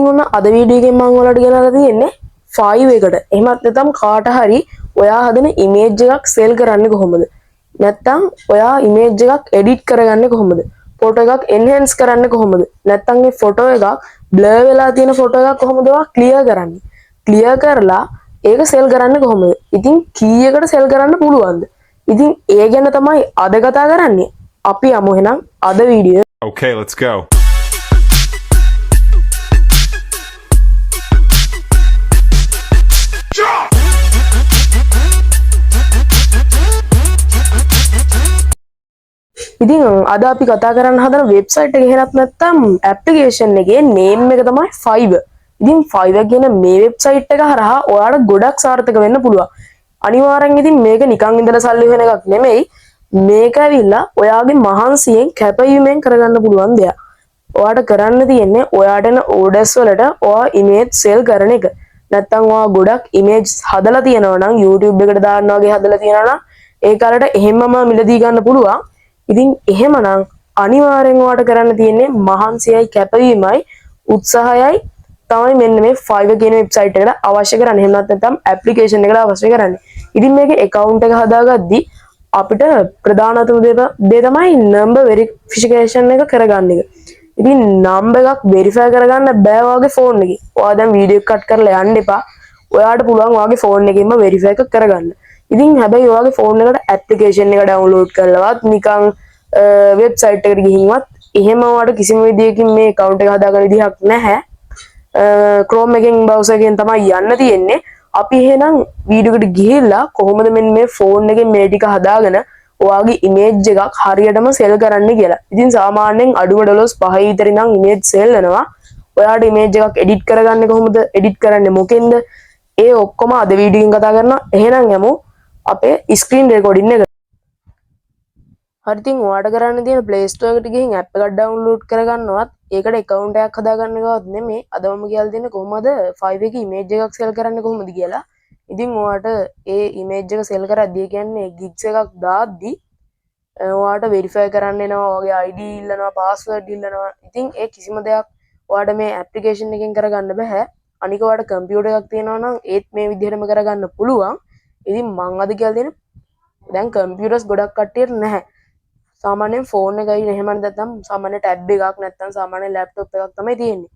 ඉතින් ඔන්න අද වීඩියෝ එකෙන් මම ඔයාලට ගෙනල්ලා තියෙන්නේ 5 එකට. එහෙමත් නැත්නම් කාට හරි ඔයා හදන ඉමේජ් එකක් සෙල් කරන්නේ කොහොමද? නැත්නම් ඔයා ඉමේජ් එකක් එඩිට් කරගන්නේ කොහොමද? ෆොටෝ එකක් එන්හැන්ස් කරන්නේ කොහොමද? නැත්නම් මේ ෆොටෝ එකක් බ්ලර් වෙලා තියෙන ෆොටෝ එකක් කොහොමද ඔයා ක්ලියර් කරන්නේ? ක්ලියර් කරලා ඒක සෙල් කරන්නේ කොහොමද? ඉතින් කීයකට සෙල් කරන්න පුළුවන්ද? ඉතින් ඒ ගැන තමයි අද කතා කරන්නේ. අපි යමු එහෙනම් අද වීඩියෝ. Okay, let's go. ඉතින් අද අපි කතා කරන්න හදන වෙබ්සයිට් එක එහෙමත් නැත්නම් ඇප්ලිකේෂන් එකේ නේම් එක තමයි Fiverr. ඉතින් Fiverr කියන මේ වෙබ්සයිට් එක හරහා ඔයාලට ගොඩක් සාර්ථක වෙන්න පුළුවන්. අනිවාර්යෙන් ඉතින් මේක නිකන් ඉඳලා සල්ලි වෙන එකක් නෙමෙයි. මේක ඇවිල්ලා ඔයාගේ මහන්සියෙන් කැපවීමෙන් කරගන්න පුළුවන් දෙයක්. ඔයාට කරන්න තියෙන්නේ ඔයාට එන ඕඩර්ස් වලට ඔයා ඉමේජ් සෙල් කරන එක. නැත්නම් ඔයා ගොඩක් ඉමේජ් හදලා තියෙනවා නම් YouTube එකට දාන්න වගේ හදලා තියෙනවා නම් ඒ කාලේට එහෙමම මිලදී ගන්න පුළුවන්. ඉතින් එහෙමනම් අනිවාර්යෙන් ඔයාට කරන්න තියෙන්නේ මහන්සියයි කැපවීමයි උත්සාහයයි තමයි මෙන්න මේ Fiverr කියන වෙබ්සයිට් එකට අවශ්‍ය කරන්නේ. එහෙම නැත්නම් ඇප්ලිකේෂන් එකට අවශ්‍ය කරන්නේ. ඉතින් මේකේ account එක හදාගද්දි අපිට ප්‍රධානතම දේ තමයි number verification එක කරගන්න එක. ඉතින් number එකක් verify කරගන්න බෑ ඔයාගේ phone එකේ. ඔයා දැන් වීඩියෝ එක කට් කරලා යන්න එපා. ඔයාට පුළුවන් ඔයාගේ phone එකෙන්ම verify එක කරගන්න. ඉතින් හැබැයි ඔයාගේ phone එකට application එක download කරලවත් නිකන් website එකට ගිහින්වත් එහෙම ඔයාට කිසිම විදියකින් මේ account එක හදාගන්න විදිහක් නැහැ. Chrome එකෙන් browser එකෙන් තමයි යන්න තියෙන්නේ. අපි එහෙනම් වීඩියෝ එකට ගිහිල්ලා කොහොමද මෙන්න මේ phone එකෙන් මේ ටික හදාගෙන ඔයාගේ image එකක් හරියටම sell කරන්න කියලා. ඉතින් සාමාන්‍යයෙන් අඩුම $5 විතර ඉඳන් image sell වෙනවා. ඔයාට image එකක් edit කරගන්නේ කොහොමද? edit කරන්නේ මොකෙන්ද? ඒ ඔක්කොම අද වීඩියෝ එකෙන් කතා කරනවා. එහෙනම් යමු අපේ screen recording එක. හරි ඉතින් ඔයාට කරන්න තියෙන Play Store එකට ගිහින් app එකක් download කරගන්නවත් ඒකට account එකක් හදාගන්න එකවත් නෙමෙයි. අද මම කියලා දෙන්නේ කොහොමද Fiverr එකේ image එකක් sell කරන්නේ කොහොමද කියලා. ඉතින් ඔයාට ඒ image එක sell කරද්දී කියන්නේ gigs එකක් දාද්දි ඔයාට verify කරන්න එනවා. ඔයාගේ ID ඉල්ලනවා, password ඉල්ලනවා. ඉතින් ඒ කිසිම දෙයක් ඔයාට මේ application එකෙන් කරගන්න බෑ. අනික ඔයාට computer එකක් තියෙනවා නම් ඒත් මේ විදිහටම කරගන්න පුළුවන්. ඉතින් මම අද කියලා දෙන්නේ දැන් computers ගොඩක් කට්ටියට නැහැ. සාමාන්‍යයෙන් phone එකයි එහෙම නැත්නම් සාමාන්‍ය tab එකක් නැත්නම් සාමාන්‍ය laptop එකක් තමයි තියෙන්නේ.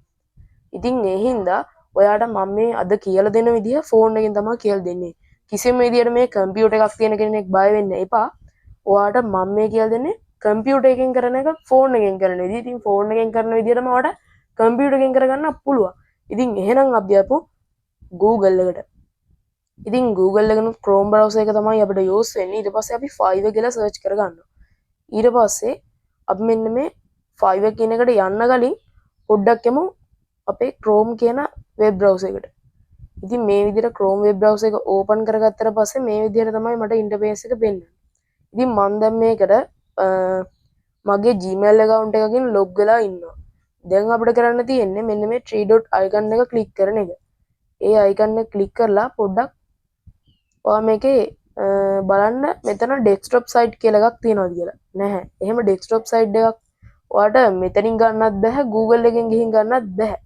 ඉතින් ඒ හින්දා ඔයාට මම මේ අද කියලා දෙන විදිහ phone එකෙන් තමයි කියලා දෙන්නේ. කිසිම විදියට මේ computer එකක් තියෙන කෙනෙක් බය වෙන්න එපා. ඔයාට මම මේ කියලා දෙන්නේ computer එකෙන් කරන එක phone එකෙන් කරන විදිහ. ඉතින් phone එකෙන් කරන විදිහටම ඔයාට computer එකෙන් කරගන්න පුළුවන්. ඉතින් එහෙනම් අපි අපු Google එකට. ඉතින් Google එකන Chrome browser එක තමයි අපිට use වෙන්නේ. ඊට පස්සේ අපි Fiverr කියලා search කරගන්නවා. ඊට පස්සේ අපි මෙන්න මේ Fiverr කියන එකට යන්න කලින් පොඩ්ඩක් යමු අපේ Chrome කියන web browser එකට. ඉතින් මේ විදිහට Chrome web browser එක open කරගත්තට පස්සේ මේ විදිහට තමයි මට interface එක පෙන්වන්නේ. ඉතින් මම දැන් මේකට මගේ Gmail account එකකින් log වෙලා ඉන්නවා. දැන් අපිට කරන්න තියෙන්නේ මෙන්න මේ three dot icon එක click කරන එක. ඒ icon එක click කරලා පොඩ්ඩක් ඔයා මේකේ බලන්න මෙතන desktop site කියලා එකක් තියෙනවද කියලා. නැහැ. එහෙම desktop site එකක් ඔයාට මෙතනින් ගන්නත් බෑ, Google එකෙන් ගිහින් ගන්නත් බෑ.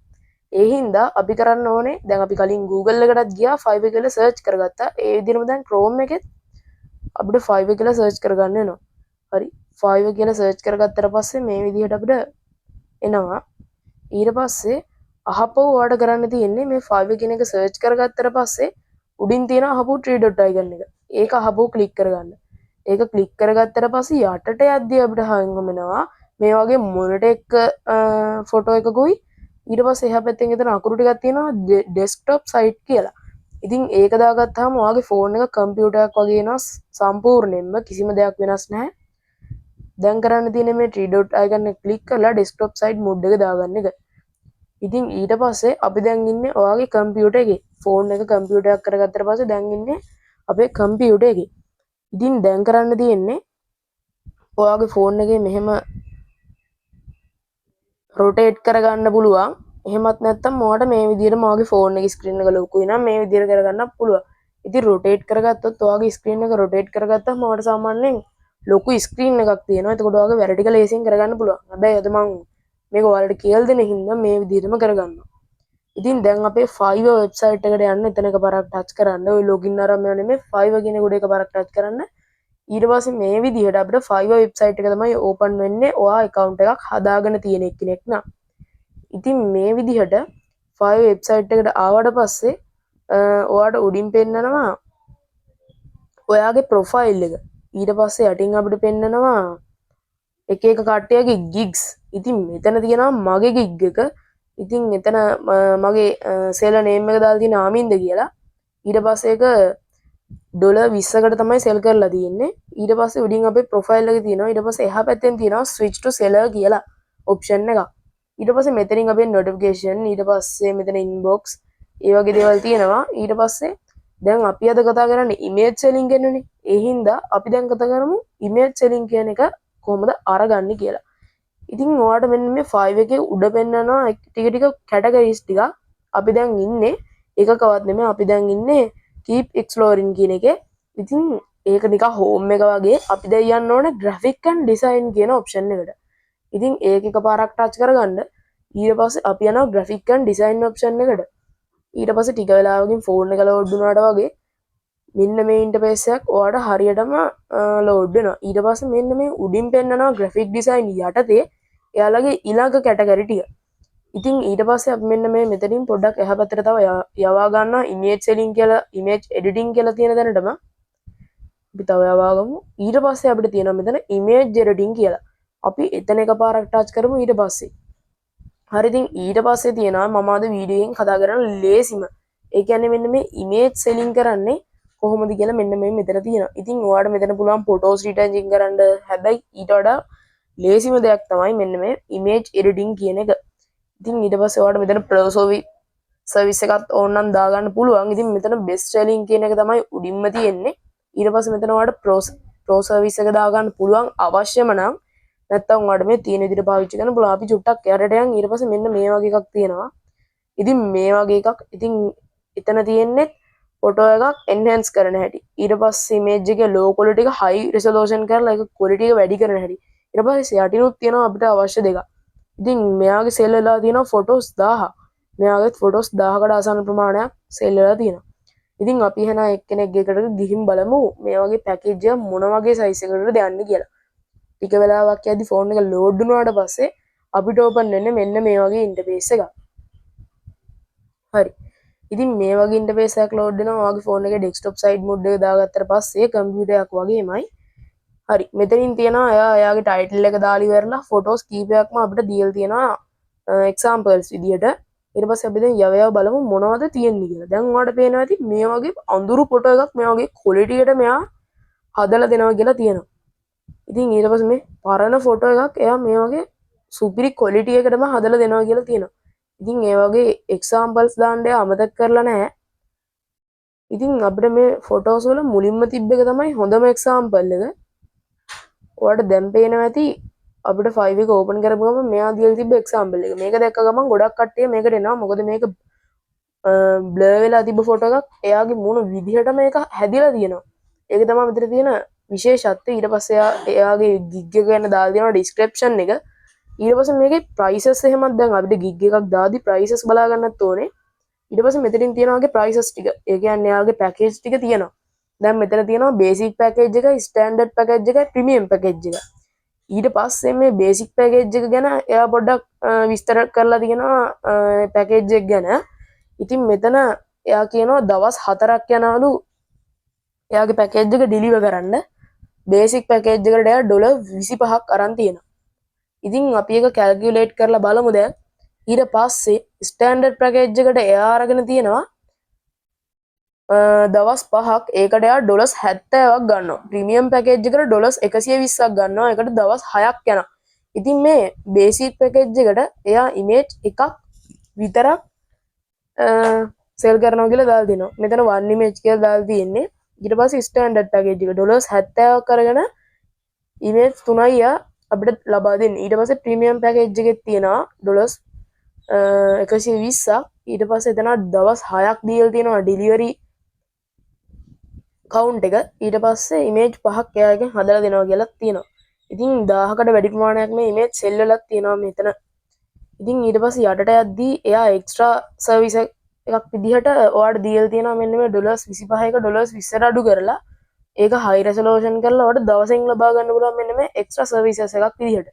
ඒ හින්දා අපි කරන්න ඕනේ දැන් අපි කලින් Google එකටත් ගියා Fiverr කියලා search කරගත්තා. ඒ විදිහටම දැන් Chrome එකෙත් අපිට Fiverr කියලා search කරගන්න වෙනවා. හරි. Fiverr කියලා search කරගත්තට පස්සේ මේ විදිහට අපිට එනවා. ඊට පස්සේ අහපුව ඔයාට කරන්න තියෙන්නේ මේ Fiverr කියන එක search කරගත්තට පස්සේ උඩින් තියෙන අහපුව three dot icon එක. ඒක අහපුව click කරගන්න. ඒක click කරගත්තට පස්සේ යටට යද්දී අපිට හම්බෙනවා මේ වගේ මොනිටර් එක ෆොටෝ එකකුයි ඊට පස්සේ එහා පැත්තෙන් එතන අකුරු ටිකක් තියෙනවා desktop site කියලා. ඉතින් ඒක දාගත්තාම ඔයාගේ phone එක computer එකක් වගේ වෙනවා සම්පූර්ණයෙන්ම කිසිම දෙයක් වෙනස් නැහැ. දැන් කරන්න තියෙන්නේ මේ three dot icon එක click කරලා desktop site mode එක දාගන්න එක. ඉතින් ඊට පස්සේ අපි දැන් ඉන්නේ ඔයාගේ computer එකේ. phone එක computer එකක් කරගත්තට පස්සේ දැන් ඉන්නේ අපේ computer එකේ. ඉතින් දැන් කරන්න තියෙන්නේ ඔයාගේ phone එකේ මෙහෙම rotate කරගන්න පුළුවන්. එහෙමත් නැත්නම් ඔයාට මේ විදිහට ඔයාගේ phone එකේ screen එක ලොකුයි නම් මේ විදිහට කරගන්නත් පුළුවන්. ඉතින් rotate කරගත්තොත් ඔයාගේ screen එක rotate කරගත්තාම ඔයාට සාමාන්‍යයෙන් ලොකු screen එකක් තියෙනවා. එතකොට ඔයාගේ වැඩ ටික ලේසියෙන් කරගන්න පුළුවන්. හැබැයි අද මම මේක ඔයාලට කියලා දෙන හින්දා මේ විදිහටම කරගන්නවා. ඉතින් දැන් අපේ Fiverr වෙබ්සයිට් එකට යන්න එතන එකපාරක් ටච් කරන්න. ඔය ලොගින් ආරම්භය නෙමෙයි Fiverr කියන කොට එකපාරක් ටච් කරන්න. ඊට පස්සේ මේ විදිහට අපිට Fiverr වෙබ්සයිට් එක තමයි ඕපන් වෙන්නේ. ඔයා account එකක් හදාගෙන තියෙන කෙනෙක් නම්. ඉතින් මේ විදිහට Fiverr වෙබ්සයිට් එකට ආවට පස්සේ ඔයාට උඩින් පෙන්නනවා ඔයාගේ ප්‍රොෆයිල් එක. ඊට පස්සේ යටින් අපිට පෙන්නනවා එක එක කට්ටියගේ gigs. ඉතින් මෙතන තියෙනවා මගේ gig එක. ඉතින් මෙතන මගේ සෙල් නේම් එක දාලා තියෙන ආමින්ද කියලා. ඊට පස්සේ ඒක $20කට තමයි සෙල් කරලා තියෙන්නේ. ඊට පස්සේ උඩින් අපේ ප්‍රොෆයිල් එක තියෙනවා. ඊට පස්සේ එහා පැත්තෙන් තියෙනවා switch to seller කියලා ඔප්ෂන් එකක්. ඊට පස්සේ මෙතනින් අපේ notification, ඊට පස්සේ මෙතන inbox ඒ වගේ දේවල් තියෙනවා. ඊට පස්සේ දැන් අපි අද කතා කරන්නේ image selling ගැනනේ. ඒ හින්දා අපි දැන් කතා කරමු image selling කියන එක කොහොමද අරගන්නේ කියලා. ඉතින් ඔයාලට මෙන්න මේ Fiverr එකේ උඩ පෙන්නනවා ටික ටික කැටගරිස් ටික. අපි දැන් ඉන්නේ එකකවත් නෙමෙයි, අපි දැන් ඉන්නේ keep exploring කියන එකේ. ඉතින් ඒක නිකන් home එක වගේ. අපි දැන් යන්න ඕනේ graphic and design කියන option එකට. ඉතින් ඒක එකපාරක් touch කරගන්න. ඊට පස්සේ අපි යනවා graphic and design option එකට. ඊට පස්සේ ටික වෙලාවකින් phone එක load වුණාට වගේ මෙන්න මේ ඉන්ටර්ෆේස් එකක් ඔයාලට හරියටම load වෙනවා. ඊට පස්සේ මෙන්න මේ උඩින් පෙන්නනවා graphic design යටතේ එයාලගේ ඊළඟ කැටගරි ටික. ඉතින් ඊට පස්සේ අපි මෙන්න මේ මෙතනින් පොඩ්ඩක් එහා පැත්තට තව යවා ගන්නවා image selling කියලා, image editing කියලා තියෙන තැනටම අපි තව යවා ගමු. ඊට පස්සේ අපිට තියෙනවා මෙතන image editing කියලා. අපි එතන එකපාරක් ටච් කරමු. ඊට පස්සේ හරි, ඉතින් ඊට පස්සේ තියෙනවා මම අද වීඩියෝ එකෙන් කතා කරන ලේසිම. ඒ කියන්නේ මෙන්න මේ image selling කරන්නේ කොහොමද කියලා මෙන්න මේ මෙතන තියෙනවා. ඉතින් ඔයාලට මෙතන පුළුවන් photos retouching කරන්න. හැබැයි ඊට වඩා ලේසිම දෙයක් තමයි මෙන්න මේ image editing කියන එක. ඉතින් ඊට පස්සේ ඔයාලට මෙතන pro service එකත් ඕනනම් දාගන්න පුළුවන්. ඉතින් මෙතන best selling කියන එක තමයි උඩින්ම තියෙන්නේ. ඊට පස්සේ මෙතන ඔයාලට pro service එක දාගන්න පුළුවන් අවශ්‍යම නම්. නැත්තම් ඔයාලට මේ තියෙන විදිහට පාවිච්චි කරන්න පුළුවන්. අපි චුට්ටක් එහාට යන්. ඊට පස්සේ මෙන්න මේ වගේ එකක් තියෙනවා. ඉතින් මේ වගේ එකක් ඉතින් එතන තියෙන්නේ ෆොටෝ එකක් enhance කරන හැටි. ඊට පස්සේ image එකේ low quality එක high resolution කරලා ඒක quality එක වැඩි කරන හැටි. ඊට පස්සේ යටිනුත් තියෙනවා අපිට අවශ්‍ය දෙක. ඉතින් මෙයාගේ සෙල් වෙලා තියෙනවා ෆොටෝස් 1000. මෙයාගේ ෆොටෝස් 1000කට ආසන්න ප්‍රමාණයක් සෙල් වෙලා තියෙනවා. ඉතින් අපි එහෙනම් එක්කෙනෙක් එකට ගිහින් බලමු මේ වගේ පැකේජ් එක මොන වගේ size එකකටද යන්නේ කියලා. ටික වෙලාවක් යද්දි ෆෝන් එක load වුණාට පස්සේ අපිට open වෙන්නේ මෙන්න මේ වගේ ඉන්ටර්ෆේස් එකක්. හරි. ඉතින් මේ වගේ ඉන්ටර්ෆේස් එකක් load වෙනවා. ඔයාගේ ෆෝන් එකේ desktop side mode එක දාගත්තට පස්සේ කම්පියුටර් එකක් වගේමයි. හරි, මෙතනින් තියෙනවා එයාගේ ටයිටල් එක දාලා ඉවරලා ෆොටෝස් කීපයක්ම අපිට දීලා තියෙනවා එක්සැම්පල්ස් විදියට. ඊට පස්සේ අපි දැන් යව බලමු මොනවද තියෙන්නේ කියලා. දැන් ඔයාලට පේනවා ඇති මේ වගේ අඳුරු ෆොටෝ එකක් මේ වගේ quality එකට මෙයා හදලා දෙනවා කියලා තියෙනවා. ඉතින් ඊට පස්සේ මේ පරණ ෆොටෝ එකක් එයා මේ වගේ සුපිරි quality එකටම හදලා දෙනවා කියලා තියෙනවා. ඉතින් ඒ වගේ එක්සැම්පල්ස් දාන්න එයා අමතක කරලා නැහැ. ඉතින් අපිට මේ ෆොටෝස් වල මුලින්ම තිබ්බ එක තමයි හොඳම එක්සැම්පල් එක. ඔයාලට දැන් පේනවා ඇති අපිට Fiverr එක ඕපන් කරපු ගමන් මෙයා දීලා තිබ්බ එක්සැම්පල් එක. මේක දැක්ක ගමන් ගොඩක් කට්ටිය මේකට එනවා. මොකද මේක බ්ලර් වෙලා තිබ්බ ෆොටෝ එකක්. එයාගේ මුණ විදිහට මේක හැදිලා තියෙනවා. ඒක තමයි මෙතන තියෙන විශේෂත්වය. ඊට පස්සේ එයාගේ gig එක ගැන දාලා තියෙනවා description එක. ඊට පස්සේ මේකේ prices එහෙමත් දැන් අපිට gig එකක් දාදි prices බලා ගන්නත් ඕනේ. ඊට පස්සේ මෙතනින් තියෙනවාගේ prices ටික. ඒ කියන්නේ එයාගේ package ටික තියෙනවා. දැන් මෙතන තියෙනවා basic package එක, standard package එක, premium package එක. ඊට පස්සේ මේ basic package එක ගැන එයා පොඩ්ඩක් විස්තර කරලා තියෙනවා package එක ගැන. ඉතින් මෙතන එයා කියනවා දවස් 4ක් යනවලු එයාගේ package එක deliver කරන්න. basic package එකට එයා $25ක් අරන් තියෙනවා. ඉතින් අපි ඒක calculate කරලා බලමු දැන්. ඊට පස්සේ standard package එකට එයා අරගෙන තියෙනවා දවස් 5ක්. ඒකට එයා $70ක් ගන්නවා. ප්‍රීමියම් පැකේජ් එකට $120ක් ගන්නවා. ඒකට දවස් 6ක් යනවා. ඉතින් මේ බේසික් පැකේජ් එකට එයා ඉමේජ් එකක් විතරක් සෙල් කරනවා කියලා දාලා දෙනවා. මෙතන one image කියලා දාලා තියෙන්නේ. ඊට පස්සේ ස්ටෑන්ඩඩ් පැකේජ් එක $70ක් කරගෙන ඉමේජ් 3යි අපිට ලබා දෙන්නේ. ඊට පස්සේ ප්‍රීමියම් පැකේජ් එකේ තියෙනවා $120ක්. ඊට පස්සේ එතන දවස් 6ක් දීලා තියෙනවා ඩෙලිවරි කවුන්ට් එක. ඊට පස්සේ ඉමේජ් 5ක් එයාගෙන් හදලා දෙනවා කියලා තියෙනවා. ඉතින් 1000කට වැඩි ප්‍රමාණයක් මේ ඉමේජ් සෙල් වෙලක් තියෙනවා මෙතන. ඉතින් ඊට පස්සේ යටට යද්දී එයා එක්ස්ට්‍රා සර්විස් එකක් විදිහට ඔයාලට දීලා තියෙනවා මෙන්න මේ $25ක $20ට අඩු කරලා ඒක හයි රෙසලූෂන් කරලා ඔයාලට දවසෙන් ලබා ගන්න පුළුවන් මෙන්න මේ එක්ස්ට්‍රා සර්විසස් එකක් විදිහට.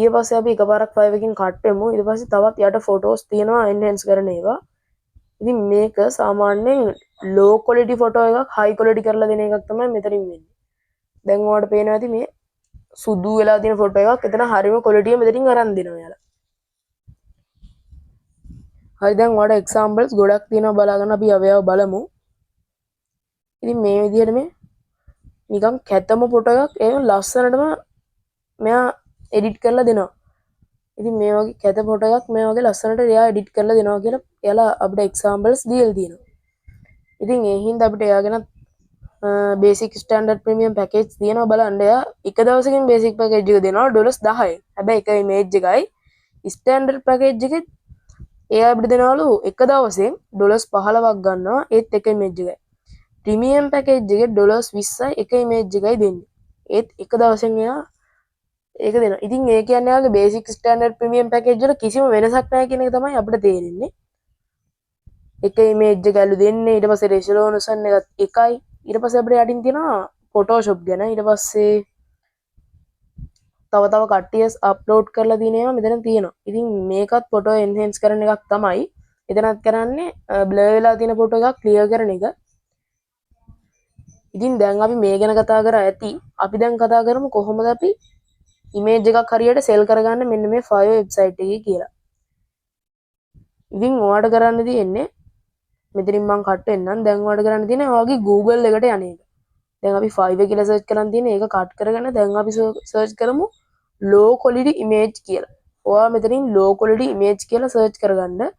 ඊට පස්සේ අපි එකපාරක් 5 එකකින් කට් වෙමු. ඊට පස්සේ තවත් යට ෆොටෝස් තියෙනවා එන්හැන්ස් කරන ඒවා. ඉතින් මේක සාමාන්‍යයෙන් ලෝ ක්වොලිටි ෆොටෝ එකක් හයි ක්වොලිටි කරලා දෙන එකක් තමයි මෙතනින් වෙන්නේ. දැන් ඔයාලට පේනවා ඇති මේ සුදු වෙලා තියෙන ෆොටෝ එකක්. එතන හරියම ක්වොලිටිය මෙතනින් අරන් දෙනවා යාලා. හරි දැන් ඔයාලට එක්සැම්පල්ස් ගොඩක් තියෙනවා බලා ගන්න අපි අවයව බලමු. ඉතින් මේ විදිහට මේ නිකන් කැතම ෆොටෝ එකක් ඒ ලස්සනටම මෙයා එඩිට් කරලා දෙනවා. ඉතින් මේ වගේ කැත ෆොටෝ එකක් මේ වගේ ලස්සනට එයා එඩිට් කරලා දෙනවා කියලා එයාලා අපිට එක්සැම්පල්ස් දීලා තියෙනවා. ඉතින් ඒ හින්දා අපිට එයාගෙන බේසික් ස්ටෑන්ඩඩ් ප්‍රීමියම් පැකේජ් තියෙනවා බලන්න. එයා එක දවසකින් බේසික් පැකේජ් එක දෙනවා $10. හැබැයි එක ඉමේජ් එකයි ස්ටෑන්ඩඩ් පැකේජ් එකෙත් එයා අපිට දෙනවලු එක දවසෙන් $15ක් ගන්නවා ඒත් එක ඉමේජ් එකයි. ප්‍රීමියම් පැකේජ් එකේ $20යි එක ඉමේජ් එකයි දෙන්නේ. ඒත් එක දවසෙන් එයා ඒක දෙනවා. ඉතින් ඒ කියන්නේ යාගේ බේසික් ස්ටෑන්ඩඩ් ප්‍රීමියම් පැකේජ් වල කිසිම වෙනසක් නැහැ කියන එක තමයි අපිට තේරෙන්නේ. එක ඉමේජ් එක ඇලු දෙන්නේ ඊට පස්සේ රෙසලූෂන් එකත් එකයි. ඊට පස්සේ අපිට යටින් තියෙනවා ෆොටෝෂොප් ගැන. ඊට පස්සේ තව කට්ටිය අප්ලෝඩ් කරලා තියෙන ඒවා මෙතන තියෙනවා. ඉතින් මේකත් ෆොටෝ එන්හැන්ස් කරන එකක් තමයි. එතනත් කරන්නේ බ්ලර් වෙලා තියෙන ෆොටෝ එකක් ක්ලියර් කරන එක. ඉතින් දැන් අපි මේ ගැන කතා කරා ඇති. අපි දැන් කතා කරමු කොහොමද අපි ඉමේජ් එකක් හරියට සෙල් කරගන්න මෙන්න මේ ෆයෝ වෙබ්සයිට් එකේ කියලා. ඉතින් ඔයාලට කරන්න තියෙන්නේ මෙතනින් මම කට් වෙන්නම්. දැන් ඔයාලට කරන්න තියෙන්නේ ඔයාගේ Google එකට යන එක. දැන් අපි 5 කියලා සර්ච් කරන් තියෙන්නේ ඒක කට් කරගෙන දැන් අපි සර්ච් කරමු low quality image කියලා. ඔයා මෙතනින් low quality image කියලා සර්ච් කරගන්න.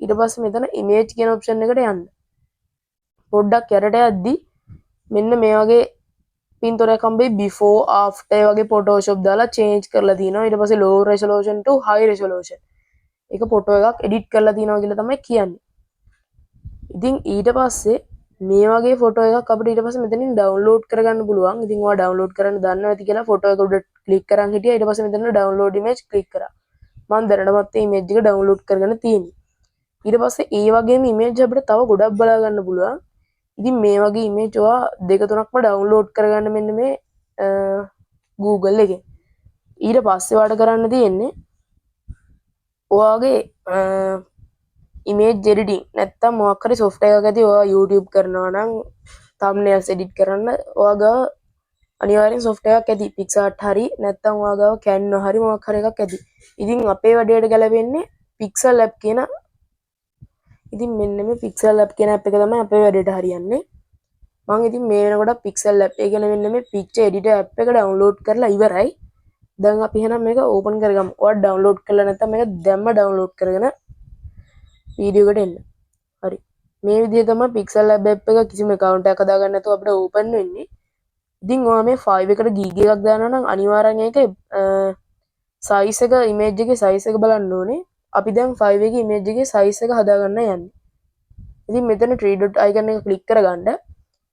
ඊට පස්සේ මෙතන image කියන ඔප්ෂන් එකට යන්න. පොඩ්ඩක් යටට යද්දි මෙන්න මේ වගේ පින්තූරයක් හම්බෙයි before after වගේ Photoshop දාලා change කරලා තියෙනවා. ඊට පස්සේ low resolution to high resolution. ඒක ෆොටෝ එකක් edit කරලා තියෙනවා කියලා තමයි කියන්නේ. ඉතින් ඊට පස්සේ මේ වගේ ෆොටෝ එකක් අපිට ඊට පස්සේ මෙතනින් ඩවුන්ලෝඩ් කරගන්න පුළුවන්. ඉතින් ඔයා ඩවුන්ලෝඩ් කරන්න දන්නව ඇති කියලා ෆොටෝ එක උඩ ක්ලික් කරන් හිටියා. ඊට පස්සේ මෙතන ඩවුන්ලෝඩ් ඉමේජ් ක්ලික් කරා. මම දැනටමත් මේ ඉමේජ් එක ඩවුන්ලෝඩ් කරගෙන තියෙන්නේ. ඊට පස්සේ ඒ වගේම ඉමේජ් අපිට තව ගොඩක් බලා ගන්න පුළුවන්. ඉතින් මේ වගේ ඉමේජ් ඔයා දෙක තුනක්ම ඩවුන්ලෝඩ් කරගන්න මෙන්න මේ Google එකෙන්. ඊට පස්සේ ඔයාලට කරන්න තියෙන්නේ ඔයාගේ ඉමේජ් එඩිටින් නැත්තම් මොකක් හරි software එකක් ඇති ඔයා YouTube කරනවා නම් thumbnails edit කරන්න ඔයාගාව අනිවාර්යෙන් software එකක් ඇති PicsArt හරි නැත්තම් ඔයාගාව Canva හරි මොකක් හරි එකක් ඇති. ඉතින් අපේ වැඩේට ගැලපෙන්නේ Pixel app කියන ඉතින් මෙන්න මේ Pixel app කියන app එක තමයි අපේ වැඩේට හරියන්නේ. මම ඉතින් මේ වෙනකොට Pixel app එක කියන මෙන්න මේ picture editor app එක download කරලා ඉවරයි. දැන් අපි එහෙනම් මේක open කරගමු. ඔයා download කරලා නැත්නම් මේක දැම්ම download කරගෙන වීඩියෝ එකට එන්න. හරි. මේ විදිහට තමයි Pixel Lab app එක කිසිම account එකක් හදාගන්න නැතුව අපිට open වෙන්නේ. ඉතින් ඔයා මේ 5 එකට gig එකක් දානවා නම් අනිවාර්යෙන් ඒකේ size එක image එකේ size එක බලන්න ඕනේ. අපි දැන් 5 එකේ image එකේ size එක හදාගන්න යන්නේ. ඉතින් මෙතන three dot icon එක click කරගන්න.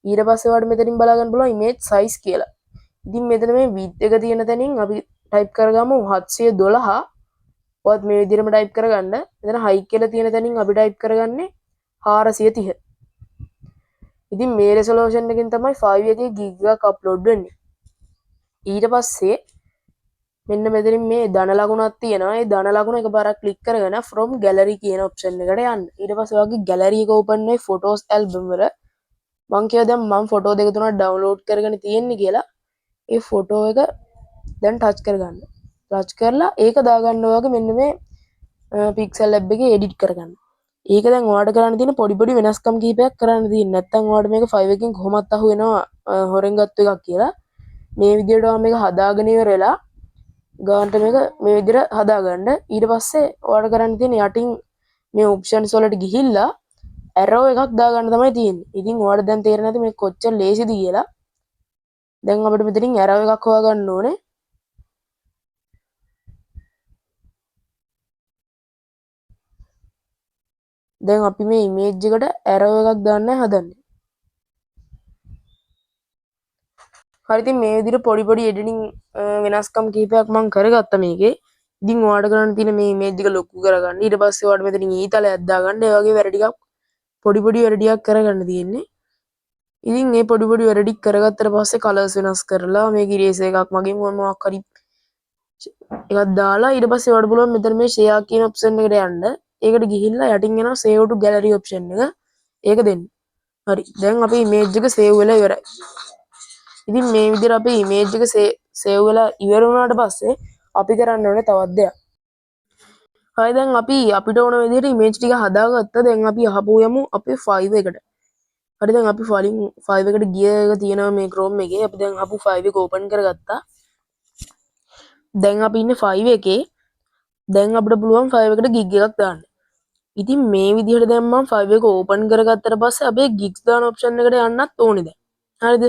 ඊට පස්සේ ඔයාලට මෙතනින් බලා ගන්න පුළුවන් image size කියලා. ඉතින් මෙතන මේ width එක තියෙන තැනින් අපි type කරගමු 712. ඔයත් මේ විදිහටම type කරගන්න. එතන height කියලා තියෙන තැනින් අපි type කරගන්නේ 430. ඉතින් මේ resolution එකෙන් තමයි 5 එකේ gig එකක් upload වෙන්නේ. ඊට පස්සේ මෙන්න මෙතනින් මේ ධන ලකුණක් තියෙනවා. ඒ ධන ලකුණ එකපාරක් click කරගෙන from gallery කියන option එකට යන්න. ඊට පස්සේ ඔයාගේ gallery එක open වෙයි photos album වල. මම කියව දැන් මම ෆොටෝ දෙක තුනක් download කරගෙන තියෙන්නේ කියලා. ඒ ෆොටෝ එක දැන් touch කරගන්න. touch කරලා ඒක දාගන්න ඔයාගේ මෙන්න මේ Pixel Lab එකේ edit කරගන්න. ඒක දැන් ඔයාලට කරන්න තියෙන පොඩි වෙනස්කම් කීපයක් කරන්න තියෙන්නේ. නැත්නම් ඔයාලට මේක 5 එකකින් කොහොමත් අහු වෙනවා හොරෙන් ගත්ත එකක් කියලා. මේ විදිහට ඔයා මේක හදාගෙන ඉවරලා ගානට මේක මේ විදිහට හදාගන්න. ඊට පස්සේ ඔයාලට කරන්න තියෙන්නේ යටින් මේ options වලට ගිහිල්ලා arrow එකක් දාගන්න තමයි තියෙන්නේ. ඉතින් ඔයාලට දැන් තේරෙන්නේ නැති මේ කොච්චර ලේසිද කියලා. දැන් අපිට මෙතනින් arrow එකක් හොයාගන්න ඕනේ. දැන් අපි මේ image එකට arrow එකක් දාන්නයි හදන්නේ. හරි ඉතින් මේ විදිහට පොඩි editing වෙනස්කම් කීපයක් මම කරගත්තා මේකේ. ඉතින් ඔයාලට කරන්න තියෙන මේ ඉමේජ් එක ලොකු කරගන්න. ඊට පස්සේ ඔයාලට මෙතනින් ඊතලයක් දාගන්න. ඒ වගේ වැඩ ටිකක් පොඩි පොඩි වැඩ ටිකක් කරගන්න තියෙන්නේ. ඉතින් මේ පොඩි පොඩි වැඩ ටික කරගත්තට පස්සේ කලර්ස් වෙනස් කරලා මේක ඉරේසර් එකක් මගින් මොකක් හරි එකක් දාලා ඊට පස්සේ ඔයාලට පුළුවන් මෙතන මේ share කියන option එකට යන්න. ඒකට ගිහිල්ලා යටින් එනවා save to gallery option එක. ඒක දෙන්න. හරි. දැන් අපේ image එක save වෙලා ඉවරයි. ඉතින් මේ විදිහට අපේ image එක save වෙලා ඉවර වුණාට පස්සේ අපි කරන්න ඕනේ තවත් දෙයක්. හරි දැන් අපි අපිට ඕන විදිහට image ටික හදාගත්තා. දැන් අපි අහපු යමු අපේ file එකට. හරි දැන් අපි file එකට ගිය එක තියෙනවා මේ Chrome එකේ. අපි දැන් ආපු file එක open කරගත්තා. දැන් අපි ඉන්නේ file එකේ. දැන් අපිට පුළුවන් file එකට gig එකක් දාන්න. ඉතින් මේ විදිහට දැන් මම file එක open කරගත්තට පස්සේ අපේ gigs දාන option එකට යන්නත් ඕනේ දැන්. හරිද?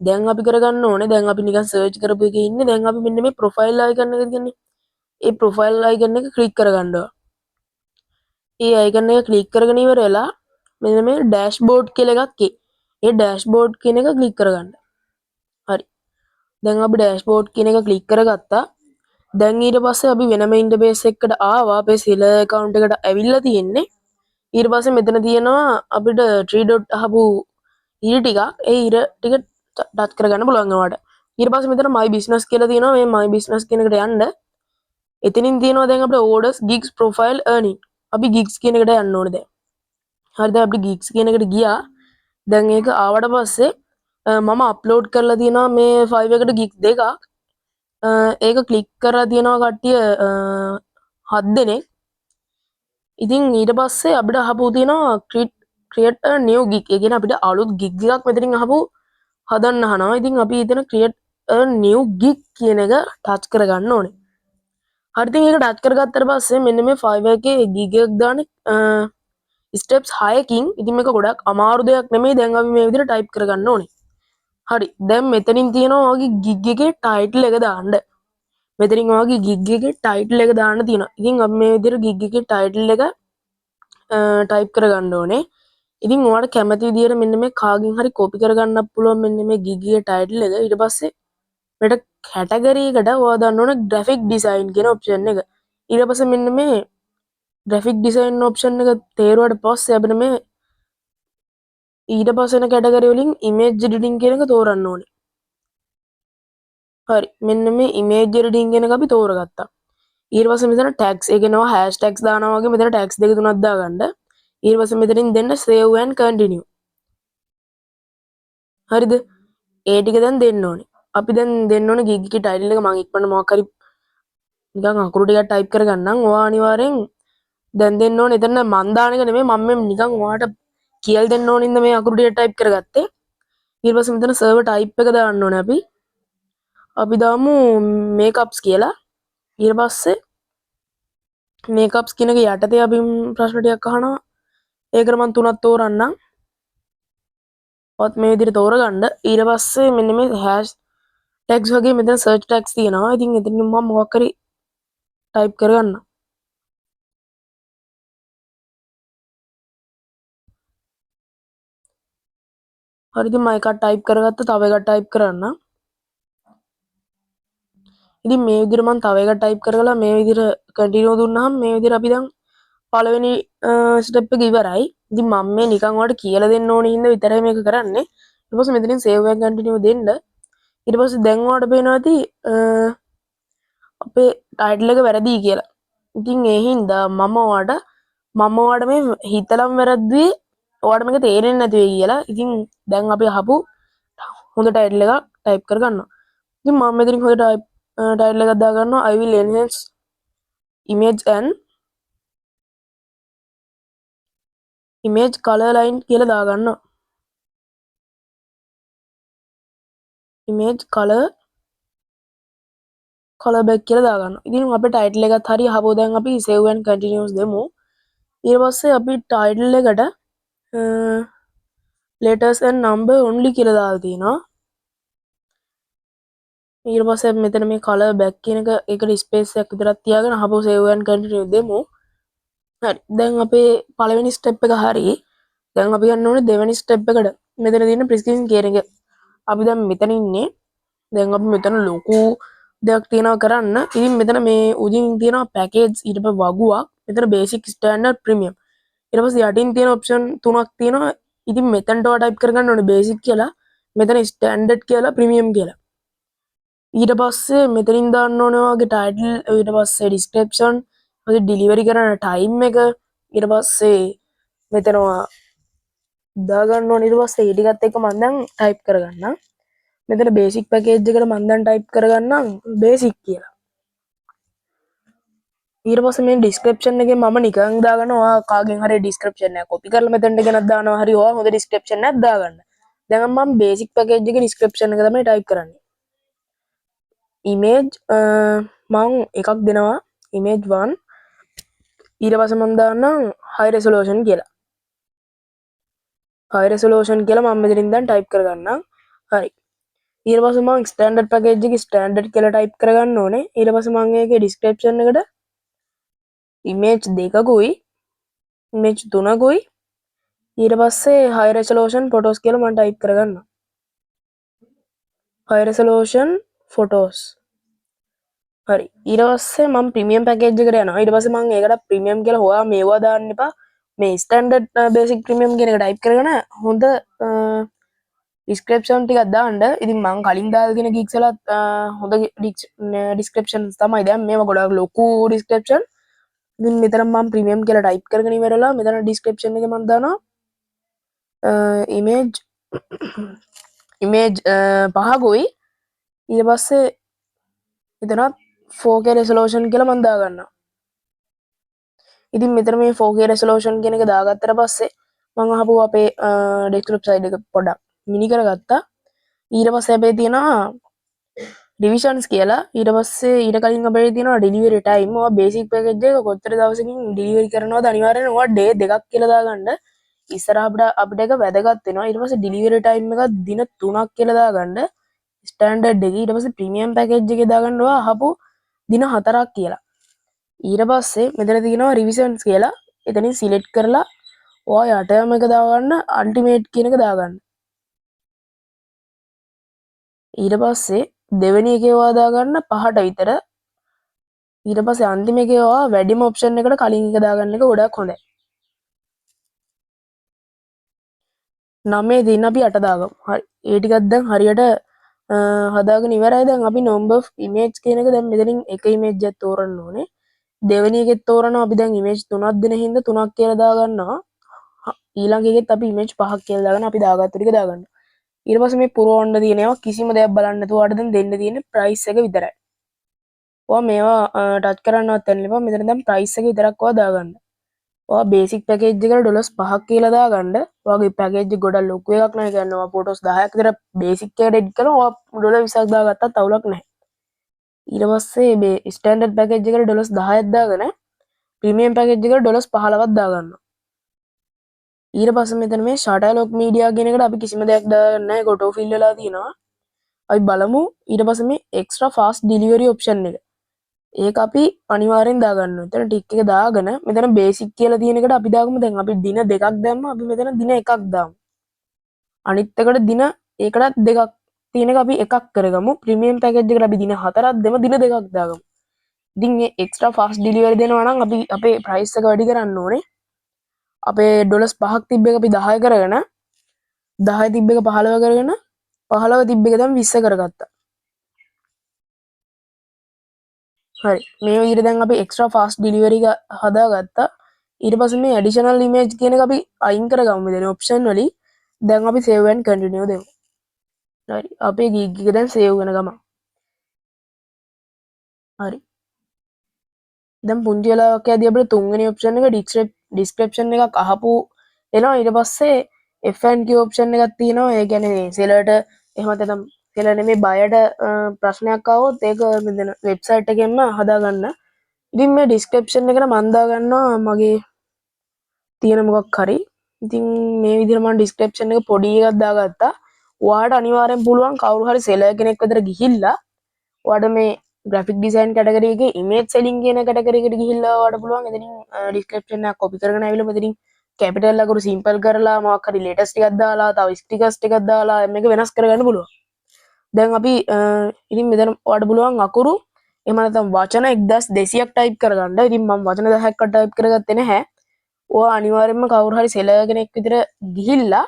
දැන් අපි කරගන්න ඕනේ දැන් අපි නිකන් search කරපු එකේ ඉන්නේ. දැන් අපි මෙන්න මේ profile icon එක කියන්නේ. ඒ profile icon එක click කරගන්නවා. ඒ icon එක click කරගෙන ඉවර වෙලා මෙන්න මේ dashboard කියලා එකක් එයි. ඒ dashboard කියන එක click කරගන්න. හරි. දැන් අපි dashboard කියන එක click කරගත්තා. දැන් ඊට පස්සේ අපි වෙනම ඉන්ටර්ෆේස් එකකට ආවා. අපේ Seller account එකට ඇවිල්ලා තියෙන්නේ. ඊට පස්සේ මෙතන තියෙනවා අපිට 3 dot අහපු ඉර ටික. ඒ ඉර ටික ටච් කරගන්න පුළුවන් ඔයාලට. ඊට පස්සේ මෙතන my business කියලා තියෙනවා. මේ my business කියන එකට යන්න. එතනින් තියෙනවා දැන් අපිට orders gigs profile earning. අපි gigs කියන එකට යන්න ඕනේ දැන්. හරිද? අපි gigs කියන එකට ගියා. දැන් ඒක ආවට පස්සේ මම අප්ලෝඩ් කරලා තියෙනවා මේ ෆයිල් එකට gigs දෙකක්. ඒක ක්ලික් කරලා තියෙනවා කට්ටිය 7 දෙනෙක්. ඉතින් ඊට පස්සේ අපිට අහපු තියෙනවා create a new gig. ඒ කියන්නේ අපිට අලුත් gig එකක් මෙතනින් අහපු හදන්න අහනවා. ඉතින් අපි හිතන create a new gig කියන එක ටච් කරගන්න ඕනේ. හරි ඉතින් ඒක ටච් කරගත්තට පස්සේ මෙන්න මේ ෆයිල් එකේ gig එකක් දාන්න steps 6කින්. ඉතින් මේක ගොඩක් අමාරු දෙයක් නෙමෙයි. දැන් අපි මේ විදිහට type කරගන්න ඕනේ. හරි දැන් මෙතනින් තියෙනවා වගේ gig එකේ title එක දාන්න. මෙතනින් වගේ gig එකේ title එක දාන්න තියෙනවා. ඉතින් අපි මේ විදිහට gig එකේ title එක type කරගන්න ඕනේ. ඉතින් ඔයාලට කැමති විදිහට මෙන්න මේ කාගෙන් හරි copy කරගන්නත් පුළුවන් මෙන්න මේ gig එකේ title එක. ඊට පස්සේ මෙතන category එකට ඔයා දාන්න ඕනේ graphic design කියන option එක. ඊට පස්සේ මෙන්න මේ graphic design option එක තේරුවාට පස්සේ අපිට මේ ඊට පස්සේ එන category වලින් image editing කියන එක තෝරන්න ඕනේ. හරි මෙන්න මේ image editing කියන එක අපි තෝරගත්තා. ඊට පස්සේ මෙතන tags ඒ කියනවා hashtags දානවා වගේ මෙතන tags දෙක තුනක් දාගන්න. ඊට පස්සේ මෙතනින් දෙන්න save and continue. හරිද? ඒ ටික දැන් දෙන්න ඕනේ. අපි දැන් දෙන්න ඕනේ gig එකේ title එක මම ඉක්මනට මොකක් හරි නිකන් අකුරු ටිකක් type කරගන්නම්. ඔයා අනිවාර්යෙන් දැන් දෙන්න ඕනේ. එතන මන් දාන එක නෙමෙයි මම මේ නිකන් ඔයාට කියලා දෙන්න ඕනින්ද මේ අකුරු ටික type කරගත්තේ. ඊට පස්සේ මෙතන server type එක දාන්න ඕනේ අපි. අපි දාමු makeups කියලා. ඊට පස්සේ makeups කියන එක යටතේ අපි ප්‍රශ්න ටිකක් අහනවා. ඒකට මම තුනක් තෝරන්නම්. ඔත් මේ විදිහට තෝරගන්න. ඊට පස්සේ මෙන්න මේ hash tags වගේ මෙතන search tags තියෙනවා. ඉතින් එතනින් මම මොකක් හරි type කරගන්න. හරි ඉතින් මම එකක් type කරගත්තා. තව එකක් type කරන්න. ඉතින් මේ විදිහට මම තව එකක් type කරලා මේ විදිහට continue දුන්නාම මේ විදිහට අපි දැන් පළවෙනි step එක ඉවරයි. ඉතින් මම මේ නිකන් ඔයාලට කියලා දෙන්න ඕනේ ඉන්න විතරයි මේක කරන්නේ. ඊට පස්සේ මෙතනින් save and continue දෙන්න. ඊට පස්සේ දැන් ඔයාලට පේනවා ඇති අපේ title එක වැරදි කියලා. ඉතින් ඒ හින්දා මම ඔයාලට මේ හිතලම වැරද්දුවේ ඔයාලට මේක තේරෙන්නේ නැති වෙයි කියලා. ඉතින් දැන් අපි අහපු හොඳ title එකක් type කරගන්නවා. ඉතින් මම මෙතනින් හොඳ title එකක් දාගන්නවා I will enhance image and image color line කියලා දාගන්නවා. image color back කියලා දාගන්නවා. ඉතින් අපේ title එකත් හරි අහපුවා දැන් අපි save and continuous දෙමු. ඊට පස්සේ අපි title එකට letters and number only කියලා දාලා තියෙනවා. ඊට පස්සේ අපි මෙතන මේ color back කියන එකට space එකක් විතරක් තියාගෙන අහපුවා save and continue දෙමු. හරි. දැන් අපේ පළවෙනි step එක හරි. දැන් අපි යන්න ඕනේ දෙවෙනි step එකට. මෙතන තියෙන prescription කියන එක. අපි දැන් මෙතන ඉන්නේ. දැන් අපි මෙතන ලොකු දෙයක් තියෙනවා කරන්න. ඉතින් මෙතන මේ උඩින් තියෙනවා පැකේජ් ඊට පස්සේ වගුවක්. මෙතන බේසික් ස්ටෑන්ඩඩ් ප්‍රීමියම්. ඊට පස්සේ යටින් තියෙන ඔප්ෂන් තුනක් තියෙනවා. ඉතින් මෙතනට ඔයා ටයිප් කරගන්න ඕනේ බේසික් කියලා. මෙතන ස්ටෑන්ඩඩ් කියලා ප්‍රීමියම් කියලා. ඊට පස්සේ මෙතනින් දාන්න ඕනේ ඔයාගේ ටයිටල් ඊට පස්සේ ඩිස්ක්‍රිප්ෂන් ඊට ඩිලිවරි කරන ටයිම් එක ඊට පස්සේ මෙතන ඔයා දාගන්න ඕනේ. ඊට පස්සේ ඒ ටිකත් එක්ක මම දැන් ටයිප් කරගන්නම්. මෙතන බේසික් පැකේජ් එකට මම දැන් ටයිප් කරගන්නම් බේසික් කියලා. ඊට පස්සේ මේ ඩිස්ක්‍රිප්ෂන් එකේ මම නිකන් දාගන්න ඔයා කාගෙන් හරි ඩිස්ක්‍රිප්ෂන් එකක් කොපි කරලා මෙතනට ගෙනත් දානවා හරි ඔයා හොඳ ඩිස්ක්‍රිප්ෂන් එකක් දාගන්න. දැන් මම බේසික් පැකේජ් එකේ ඩිස්ක්‍රිප්ෂන් එක තමයි ටයිප් කරන්නේ. ඉමේජ් මම එකක් දෙනවා image 1 ඊට පස්සේ මම දාන්නම් high resolution කියලා. high resolution කියලා මම මෙතනින් දැන් ටයිප් කරගන්නම්. හරි. ඊට පස්සේ මම ස්ටෑන්ඩඩ් පැකේජ් එකේ ස්ටෑන්ඩඩ් කියලා ටයිප් කරගන්න ඕනේ. ඊට පස්සේ මම ඒකේ ඩිස්ක්‍රිප්ෂන් එකට image දෙකකුයි image තුනකුයි ඊට පස්සේ high resolution photos කියලා මම ටයිප් කරගන්නවා. high resolution photos. හරි. ඊට පස්සේ මම ප්‍රීමියම් පැකේජ් එකට යනවා. ඊට පස්සේ මම ඒකට ප්‍රීමියම් කියලා හොයා මේවා දාන්න එපා. මේ ස්ටෑන්ඩඩ් බේසික් ප්‍රීමියම් කියන එක ටයිප් කරගෙන හොඳ ඩිස්ක්‍රිප්ෂන් ටිකක් දාන්න. ඉතින් මම කලින් දාලා තියෙන ගිග්ස්ලත් හොඳ ඩිස්ක්‍රිප්ෂන්ස් තමයි. දැන් මේවා ගොඩක් ලොකු ඩිස්ක්‍රිප්ෂන්. ඉතින් මෙතන මම ප්‍රීමියම් කියලා ටයිප් කරගෙන ඉවරලා මෙතන ඩිස්ක්‍රිප්ෂන් එකේ මම දානවා image පහකුයි ඊට පස්සේ එතනත් 4K resolution කියලා මම දාගන්නවා. ඉතින් මෙතන මේ 4K resolution කියන එක දාගත්තට පස්සේ මම අහපුව අපේ desktop side එක පොඩ්ඩක් මිනි කරගත්තා. ඊට පස්සේ අපේ තියෙනවා divisions කියලා. ඊට පස්සේ ඊට කලින් අපේ තියෙනවා delivery time. ඔය basic package එක කොච්චර දවසකින් delivery කරනවද අනිවාර්යෙන් ඔය day දෙකක් කියලා දාගන්න. ඉස්සරහ අපිට එක වැදගත් වෙනවා. ඊට පස්සේ delivery time එක දින 3ක් කියලා දාගන්න. ස්ටෑන්ඩඩ් එක. ඊට පස්සේ ප්‍රීමියම් පැකේජ් එකේ දාගන්න ඔයා අහපු දින 4ක් කියලා. ඊට පස්සේ මෙතන තියෙනවා රිවිෂන්ස් කියලා. එතනින් සිලෙක්ට් කරලා ඔයා යටම එක දාගන්න අල්ටිමේට් කියන එක දාගන්න. ඊට පස්සේ දෙවෙනි එකේ ඔයා දාගන්න 5ට විතර. ඊට පස්සේ අන්තිම එකේ ඔයා වැඩිම ඔප්ෂන් එකට කලින් එක දාගන්න එක ගොඩක් හොඳයි. 9 දින අපි 8 දාගමු. හරි. ඒ ටිකක් දැන් හරියට හදාගෙන ඉවරයි. දැන් අපි number of image කියන එක දැන් මෙතනින් එක image එකක් තෝරන්න ඕනේ. දෙවෙනි එකෙත් තෝරනවා අපි දැන් image 3ක් දෙන හින්දා 3ක් කියලා දාගන්නවා. ඊළඟ එකෙත් අපි image 5ක් කියලා දාගෙන අපි දාගත්ත ටික දාගන්න. ඊට පස්සේ මේ පුරවන්න තියෙනවා කිසිම දෙයක් බලන්න නැතුව ඔයාලට දැන් දෙන්න තියෙන්නේ price එක විතරයි. ඔයා මේවා ටච් කරන්නවත් යන්න එපා. මෙතන දැන් price එක විතරක් ඔයා දාගන්න. ඔයා බේසික් පැකේජ් එකට ඩොලර්ස් 5ක් කියලා දාගන්න. ඔයාගේ පැකේජ් එක ගොඩක් ලොකු එකක් නෑ. කියන්නේ ඔයා ෆොටෝස් 10ක් විතර බේසික් එකට එඩිට් කරලා ඔයා ඩොලර් 20ක් දාගත්තත් අවුලක් නැහැ. ඊට පස්සේ මේ ස්ටෑන්ඩඩ් පැකේජ් එකට ඩොලර්ස් 10ක් දාගෙන ප්‍රීමියම් පැකේජ් එකට ඩොලර්ස් 15ක් දාගන්නවා. ඊට පස්සේ මෙතන මේ ෂටර්ලොක් මීඩියා කියන එකට අපි කිසිම දෙයක් දාගන්න නැහැ. ඒක ඔටෝ ෆිල් වෙලා තියෙනවා. අපි බලමු ඊට පස්සේ මේ එක්ස්ට්‍රා ෆාස්ට් ඩිලිවරි ඔප්ෂන් එක. ඒක අපි අනිවාර්යෙන් දාගන්න ඕනේ. එතන ටික් එක දාගෙන මෙතන බේසික් කියලා තියෙන එකට අපි දාගමු. දැන් අපි දින දෙකක් දැම්ම. අපි මෙතන දින එකක් දාමු. අනිත් එකට දින ඒකටත් දෙකක් තියෙන එක අපි එකක් කරගමු. ප්‍රීමියම් පැකේජ් එකට අපි දින 4ක් දෙමු. දින දෙකක් දාගමු. ඉතින් මේ එක්ස්ට්‍රා ෆාස්ට් ඩිලිවරි දෙනවා නම් අපි අපේ ප්‍රයිස් එක වැඩි කරන්න ඕනේ. අපේ ඩොලර්ස් 5ක් තිබ්බ එක අපි 10 කරගෙන 10 තිබ්බ එක 15 කරගෙන 15 තිබ්බ එක දැන් 20 කරගත්තා. හරි. මේ විදිහට දැන් අපි එක්ස්ට්‍රා ෆාස්ට් ඩිලිවරි එක හදාගත්තා. ඊට පස්සේ මේ ඇඩිෂනල් ඉමේජ් කියන එක අපි අයින් කරගමු මෙතන ඔප්ෂන් වලින්. දැන් අපි save and continue දෙමු. හරි. අපේ gig එක දැන් save වෙන ගමන්. හරි. දැන් පුංචි වෙලාවක් යද්දී අපිට තුන්වෙනි ඔප්ෂන් එක ඩිස්ක්‍රිප්ෂන් එකක් අහපු එනවා. ඊට පස්සේ F&Q ඔප්ෂන් එකක් තියෙනවා. ඒ කියන්නේ සෙලර්ට එහෙම නැත්නම් සෙලර් නෙමෙයි බයර්ට ප්‍රශ්නයක් ආවොත් ඒක මෙතන වෙබ්සයිට් එකෙන්ම හදාගන්න. ඉතින් මේ ඩිස්ක්‍රිප්ෂන් එකට මම දාගන්නවා මගේ තියෙන මොකක් හරි. ඉතින් මේ විදිහට මම ඩිස්ක්‍රිප්ෂන් එක පොඩි එකක් දාගත්තා. ඔයාලට අනිවාර්යෙන් පුළුවන් කවුරු හරි සෙලර් කෙනෙක් විතර ගිහිල්ලා ඔයාලට මේ graphic design category එකේ image selling කියන category එකට ගිහිල්ලා ඔයාලට පුළුවන් එතනින් description එකක් copy කරගෙන ආවිල්ලා මෙතනින් capital ලකුණු simple කරලා මොකක් හරි latest ටිකක් දාලා තව stickers ටිකක් දාලා මේක වෙනස් කරගන්න පුළුවන්. දැන් අපි ඉතින් මෙතන ඔයාලට පුළුවන් අකුරු එහෙම නැත්නම් වචන 1200ක් ටයිප් කරගන්න. ඉතින් මම වචන 10ක් ටයිප් කරගත්තේ නැහැ. ඔයා අනිවාර්යයෙන්ම කවුරු හරි සෙලර් කෙනෙක් විතර ගිහිල්ලා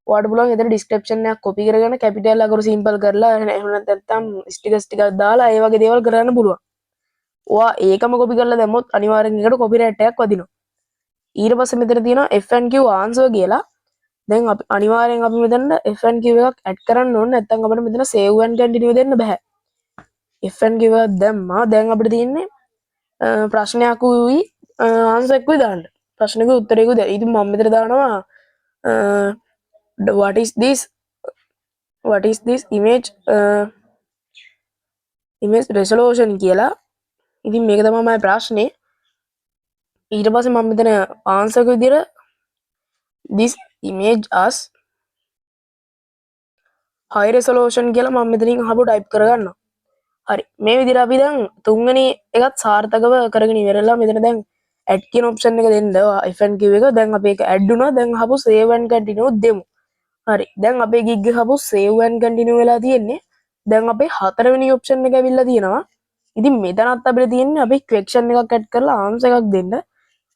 ඔයාලට පුළුවන් එතන ඩිස්ක්‍රිප්ෂන් එකක් කොපි කරගෙන කැපිටල් අකුරු සිම්පල් කරලා එහෙම නැත්නම් ස්ටිකර්ස් ටිකක් දාලා ඒ වගේ දේවල් කරන්න පුළුවන්. ඔයා ඒකම කොපි කරලා දැම්මොත් අනිවාර්යෙන් ඒකට කොපිරයිට් එකක් වදිනවා. ඊට පස්සේ මෙතන තියෙනවා F&Q answer කියලා. දැන් අපි අනිවාර්යෙන් අපි මෙතන F&Q එකක් ඇඩ් කරන්න ඕනේ. නැත්නම් අපිට මෙතන save and continue දෙන්න බෑ. F&Q එකක් දැම්මා. දැන් අපිට තියෙන්නේ ප්‍රශ්නයක් උයි answer එකකුයි දාන්න. ප්‍රශ්නෙකුයි උත්තරේකුයි දාන්න. ඉතින් මම මෙතන දානවා what is this image resolution කියලා. ඉතින් මේක තමයි මගේ ප්‍රශ්නේ. ඊට පස්සේ මම මෙතන answer එක විදියට this image as high resolution කියලා මම මෙතනින් අහපු ටයිප් කරගන්නවා. හරි. මේ විදිහට අපි දැන් තුන්වෙනි එකත් සාර්ථකව කරගෙන ඉවරලා මෙතන දැන් add කියන option එක දෙන්න F&Q එක. දැන් අපි ඒක add වුණා. දැන් අහපු save and continue දෙමු. හරි. දැන් අපේ gig එක අහපු save and continue වෙලා තියෙන්නේ. දැන් අපේ හතරවෙනි option එක ඇවිල්ලා තියෙනවා. ඉතින් මෙතනත් අපිට තියෙන්නේ අපි question එකක් add කරලා answer එකක් දෙන්න.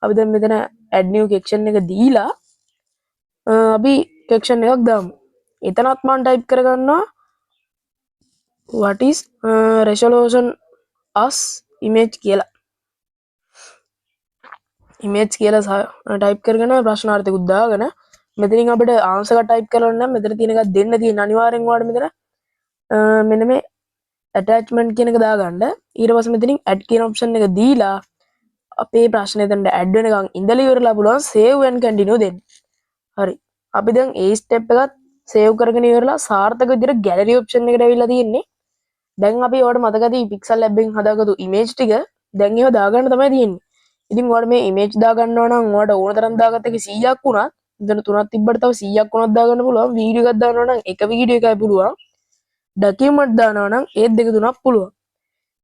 අපි දැන් මෙතන add new question එක දීලා අපි question එකක් දාමු. එතනත් මම type කරගන්නවා what is resolution as image කියලා. image කියලා type කරගෙන ප්‍රශ්නාර්ථයකුත් දාගෙන මෙතනින් අපිට answer එක type කරලා නම් මෙතන තියෙන එකක් දෙන්න තියෙන අනිවාර්යෙන් ඔයාලට මෙතන මෙන්න මේ attachment කියන එක දාගන්න. ඊට පස්සේ මෙතනින් add කියන option එක දීලා අපේ ප්‍රශ්නේ දැන් add වෙනකන් ඉඳලා ඉවරලා පුළුවන් save and continue දෙන්න. හරි. අපි දැන් ඒ step එකත් save කරගෙන ඉවරලා සාර්ථක විදිහට gallery option එකට ඇවිල්ලා තියෙන්නේ. දැන් අපි ඔයාලට මතක ඇති pixel lab එකෙන් හදාගත්තු image ටික දැන් ඒව දාගන්න තමයි තියෙන්නේ. ඉතින් ඔයාලට මේ image දාගන්නවා නම් ඔයාලට ඕන තරම් දාගත්ත එක 100ක් වුණත් මෙතන තුනක් තිබ්බට තව 100ක් වුණත් දාගන්න පුළුවන්. වීඩියෝ එකක් දානවා නම් එක වීඩියෝ එකයි පුළුවන්. document දානවා නම් ඒත් දෙක තුනක් පුළුවන්.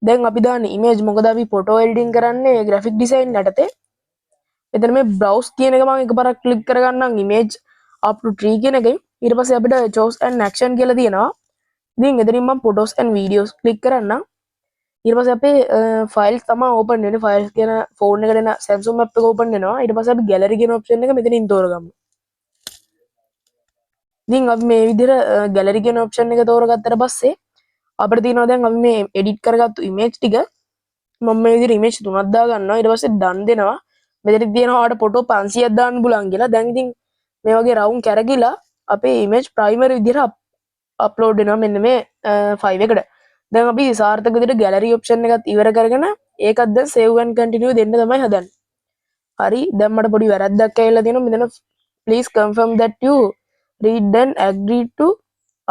දැන් අපි දාන්නේ image මොකද අපි photo editing කරන්නේ graphic design යටතේ. එතන මේ browse කියන එක මම එකපාරක් click කරගන්නම් image up to tree කියන එකෙන්. ඊට පස්සේ අපිට choose an action කියලා තියෙනවා. ඉතින් එතනින් මම photos and videos click කරන්නම්. ඊට පස්සේ අපේ files තමයි open වෙන්නේ. files කියන phone එකට එන Samsung app එක open වෙනවා. ඊට පස්සේ අපි gallery කියන option එක මෙතනින් තෝරගමු. ඉතින් අපි මේ විදිහට gallery කියන option එක තෝරගත්තට පස්සේ අපිට තියෙනවා දැන් අපි මේ edit කරගත්තු image ටික මම මේ විදිහට image තුනක් දා ගන්නවා. ඊට පස්සේ done දෙනවා. මෙතන තියෙනවා ඔයාලට ෆොටෝ 500ක් දාන්න පුළුවන් කියලා. දැන් ඉතින් මේ වගේ රවුන්ඩ් කැරකිලා අපේ image primary විදිහට අප්ලෝඩ් වෙනවා මෙන්න මේ ෆයිල් එකට. දැන් අපි සාර්ථක විදිහට gallery option එකත් ඉවර කරගෙන ඒකත් දැන් save and continue දෙන්න තමයි හදන්නේ. හරි. දැන් මට පොඩි වැරද්දක් ඇවිල්ලා තියෙනවා. මෙතන please confirm that you read and agree to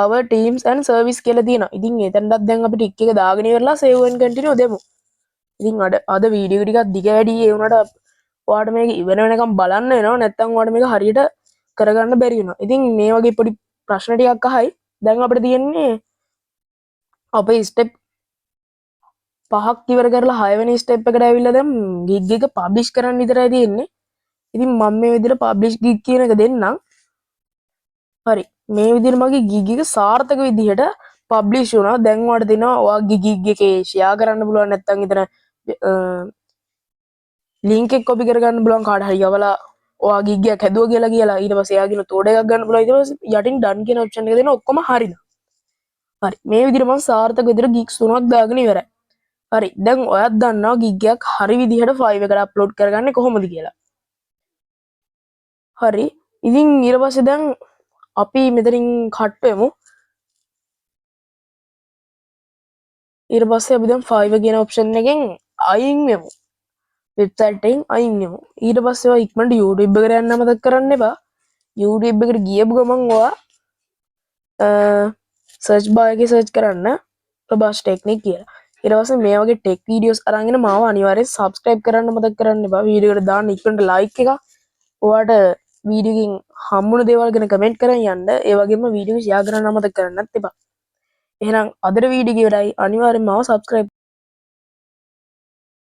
our teams and service කියලා තියෙනවා. ඉතින් එතනටත් දැන් අපි ටික් එක දාගෙන ඉවරලා save and continue දෙමු. ඉතින් අද වීඩියෝ ටිකක් දිග වැඩි ඒ වුණාට ඔයාලට මේක ඉවර වෙනකම් බලන්න වෙනවා. නැත්නම් ඔයාලට මේක හරියට කරගන්න බැරි වෙනවා. ඉතින් මේ වගේ පොඩි ප්‍රශ්න ටිකක් අහයි. දැන් අපිට තියෙන්නේ අපේ ස්ටෙප් 5ක් ඉවර කරලා 6 වෙනි ස්ටෙප් එකට ඇවිල්ලා දැන් gig එක පබ්ලිෂ් කරන්න විතරයි තියෙන්නේ. ඉතින් මම මේ විදිහට පබ්ලිෂ් gig කියන එක දෙන්නම්. හරි. මේ විදිහට මගේ gig එක සාර්ථක විදිහට පබ්ලිෂ් වුණා. දැන් ඔයාලට දෙනවා ඔයාගේ gig එකේ share කරන්න පුළුවන්. නැත්නම් ඉතන link එක copy කරගන්න පුළුවන් කාට හරි යවලා ඔයා gig එකක් හැදුවා කියලා ඊට පස්සේ එයාගෙන තෝඩ එකක් ගන්න පුළුවන්. ඊට පස්සේ යටින් done කියන option එක දෙන ඔක්කොම හරිද? හරි. මේ විදිහට මම සාර්ථක විදිහට gigs 3ක් දාගෙන ඉවරයි. හරි. දැන් ඔයත් දන්නවා gig එකක් හරි විදිහට ෆයිල් එකට අප්ලෝඩ් කරගන්නේ කොහොමද කියලා. හරි. ඉතින් ඊට පස්සේ දැන් අපි මෙතනින් කට් වෙමු. ඊට පස්සේ අපි දැන් ෆයිල් කියන option එකෙන් අයින් වෙමු. වෙබ්සයිට් එකෙන් අයින් වෙමු. ඊට පස්සේ ඔයා ඉක්මනට YouTube එකට යන්න මතක කරන්න එපා. YouTube එකට ගියපු ගමන් ඔයා සර්ච් බාර් එකේ සර්ච් කරන්න ප්‍රභාස් ටෙක්නික් කියලා. ඊට පස්සේ මේ වගේ ටෙක් වීඩියෝස් අරගෙන මාව අනිවාර්යෙන් subscribe කරන්න මතක කරන්න එපා. වීඩියෝ එකට දාන්න ඉක්මනට like එකක්. ඔයාට වීඩියෝ එකකින් හම්බුන දේවල් ගැන කමෙන්ට් කරන් යන්න. ඒ වගේම වීඩියෝ එක share කරන්න මතක කරන්නත් එපා. එහෙනම් අදට වීඩියෝ එක ඉවරයි. අනිවාර්යෙන්ම මාව subscribe